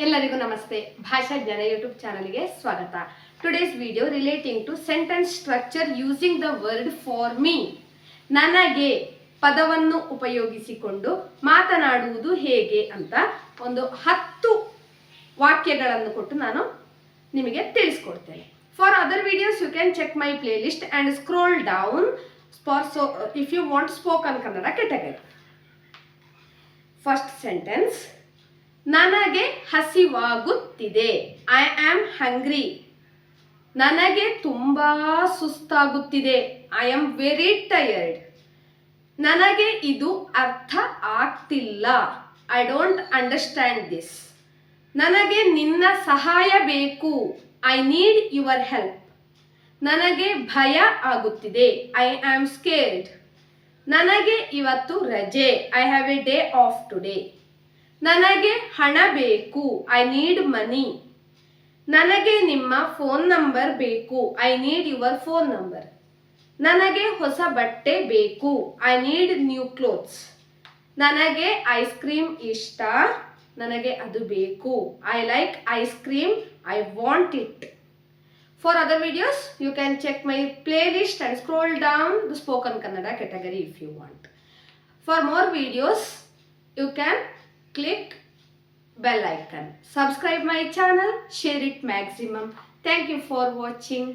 ಎಲ್ಲರಿಗೂ ನಮಸ್ತೆ. ಭಾಷಾ ಜ್ಞಾನ ಯೂಟ್ಯೂಬ್ ಚಾನಲ್ಗೆ ಸ್ವಾಗತ. Today's video relating to sentence structure using the word for me. ನನಗೆ ಪದವನ್ನು ಉಪಯೋಗಿಸಿಕೊಂಡು ಮಾತನಾಡುವುದು ಹೇಗೆ ಅಂತ ಒಂದು 10 ವಾಕ್ಯಗಳನ್ನು ಕೊಟ್ಟು ನಾನು ನಿಮಗೆ ತಿಳಿಸ್ಕೊಡ್ತೇನೆ. For other videos you can check my playlist and scroll down if you want spoken Kannada category. First sentence, ನನಗೆ ಹಸಿವಾಗುತ್ತಿದೆ. I am hungry. ನನಗೆ ತುಂಬ ಸುಸ್ತಾಗುತ್ತಿದೆ. I am very tired. ನನಗೆ ಇದು ಅರ್ಥ ಆಗ್ತಿಲ್ಲ. I don't understand this. ನನಗೆ ನಿನ್ನ ಸಹಾಯ ಬೇಕು. I need your help. ನನಗೆ ಭಯ ಆಗುತ್ತಿದೆ. I am scared. ನನಗೆ ಇವತ್ತು ರಜೆ. I have a day off today. ನನಗೆ ಹಣ ಬೇಕು. ಐ ನೀಡ್ ಮನಿ. ನನಗೆ ನಿಮ್ಮ ಫೋನ್ ನಂಬರ್ ಬೇಕು. I need your phone number. ನನಗೆ ಹೊಸ ಬಟ್ಟೆ ಬೇಕು. I need new clothes. ನನಗೆ ಐಸ್ ಕ್ರೀಮ್ ಇಷ್ಟ. ನನಗೆ ಅದು ಬೇಕು. I like ice cream. I want it. For other videos, you can check my playlist and scroll down the spoken Kannada category if you want. For more videos, you can click bell icon. Subscribe my channel, share it maximum. Thank you for watching.